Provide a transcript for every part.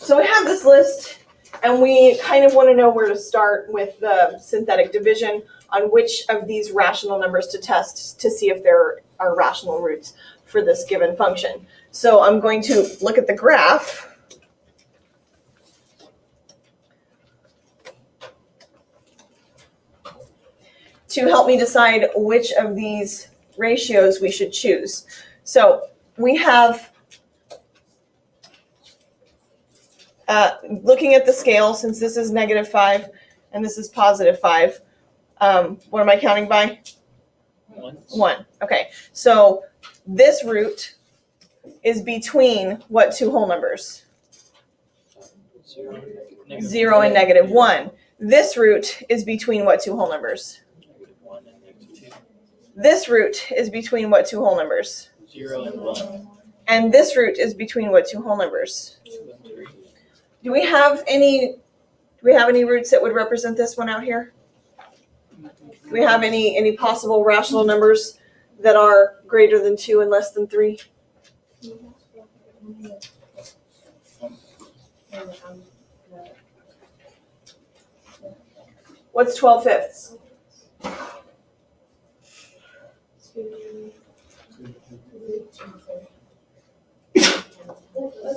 So we have this list, and we kind of want to know where to start with the synthetic division on which of these rational numbers to test to see if there are rational roots for this given function. So I'm going to look at the graph. To help me decide which of these ratios we should choose. So we have, looking at the scale, since this is -5 and this is +5, what am I counting by? 1. Okay, so this root is between what two whole numbers? 0 and -1. This root is between what two whole numbers? This root is between what two whole numbers? 0 and 1. And this root is between what two whole numbers? 2 and 3. Do we have any roots that would represent this one out here? Do we have any possible rational numbers that are greater than 2 and less than 3? What's 12/5?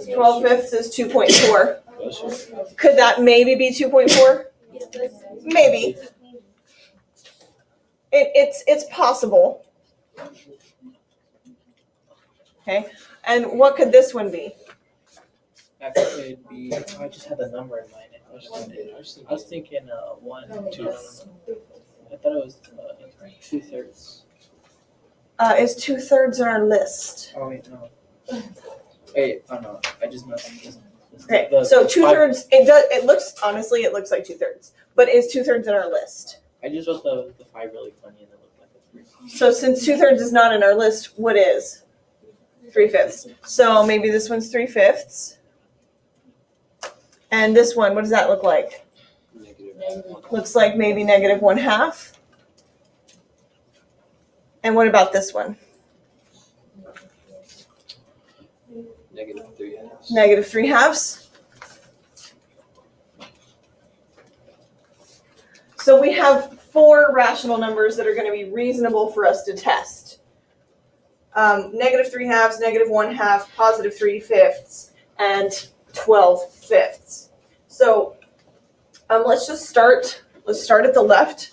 12/5 is 2.4. Could that maybe be 2.4? Maybe. It's possible. Okay. And what could this one be? Actually, it'd be. I just had the number in mind. I was thinking 1, 2. I thought it was 2/3. Is 2/3 on our list? Oh wait, no. Wait, oh no, I just missed. Okay, so 2/3. It looks honestly, it looks like 2/3, but is 2/3 in our list? I just wrote the 5 really funny and it looked like a 3. So since 2/3 is not in our list, what is 3/5? So maybe this one's 3/5. And this one, what does that look like? Looks like maybe -1/2. And what about this one? -3/2. So we have 4 rational numbers that are going to be reasonable for us to test. -3/2, -1/2, +3/5, and 12/5. So let's start at the left,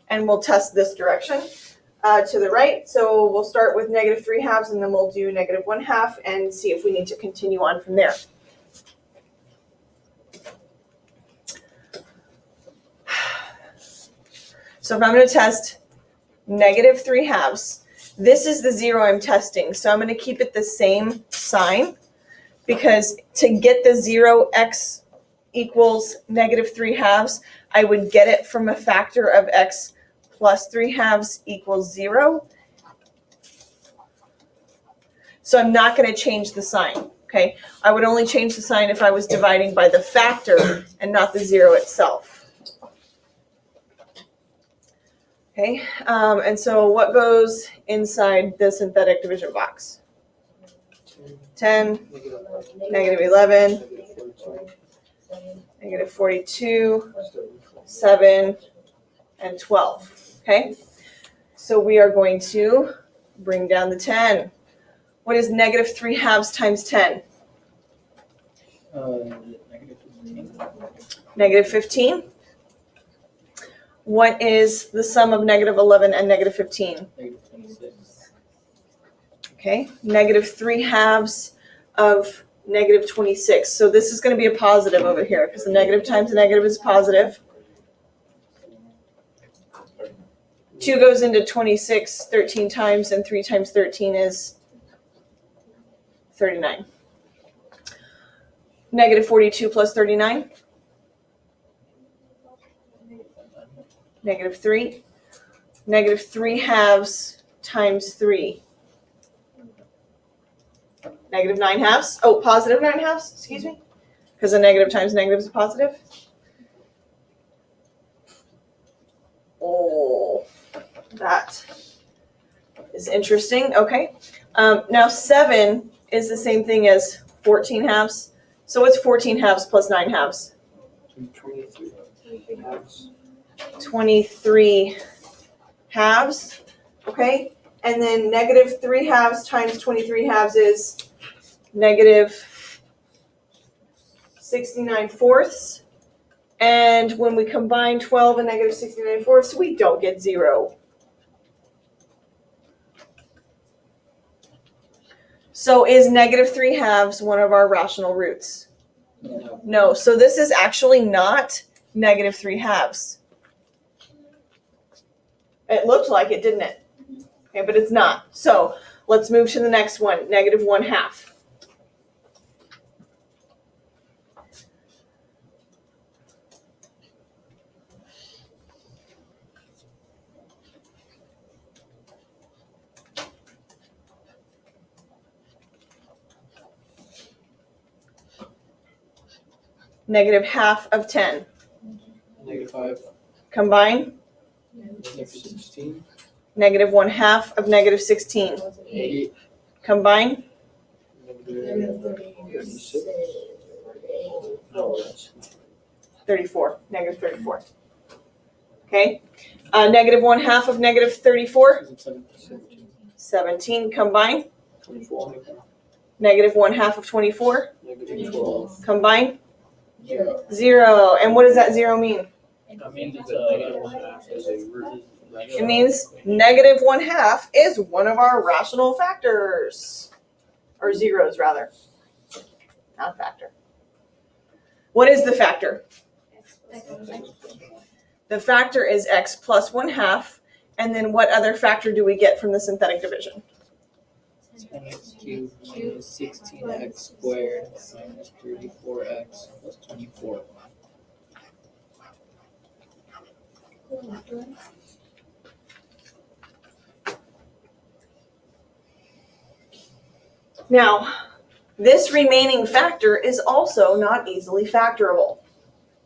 and we'll test this direction. To the right, so we'll start with -3/2 and then we'll do -1/2 and see if we need to continue on from there. So if I'm going to test -3/2, this is the 0 I'm testing, so I'm going to keep it the same sign because to get the 0 x equals -3/2, I would get it from a factor of x plus 3/2 equals 0. So I'm not going to change the sign, okay? I would only change the sign if I was dividing by the factor and not the 0 itself. Okay, and so what goes inside the synthetic division box? 10, -11, -42, 7, and 12. Okay, so we are going to bring down the 10. What is -3/2 times 10? -15. What is the sum of -11 and -15? -26. Okay, -3/2 of -26. So this is going to be a positive over here because the negative times the negative is positive. 2 goes into 26 13 times, and 3 times 13 is 39. -42 plus 39? -3. -3/2 times 3. -9/2. Oh, positive 9/2, excuse me. Because a negative times negative is a positive. Oh, that is interesting. Okay. Now 7 is the same thing as 14/2. So what's 14 halves plus 9 halves? 23 halves. 23 halves, okay? And then negative 3 halves times 23 halves is negative 69 fourths. And when we combine 12 and negative 69 fourths, we don't get 0. So is negative 3 halves one of our rational roots? No. No. So this is actually not negative 3 halves. It looked like it, didn't it? Okay, but it's not. So let's move to the next one, negative 1 half. Negative half of 10. Negative 5. Combine. Negative 16. Negative 1 half of negative 16. 8. Combine. Negative 36. No, that's 34. Negative 34. Okay. Negative 1 half of negative 34. 17. 17. Combine. 24. Negative 1 half of 24. Negative 12. Combine. 0. 0. And what does that 0 mean? I mean, it's negative 1 half is a root. It means negative 1 half is one of our rational factors. Or zeros, rather. Not a factor. What is the factor? The factor is x plus 1 half. And then what other factor do we get from the synthetic division? 10x cubed minus 16x squared minus 34x plus 24. Now, this remaining factor is also not easily factorable.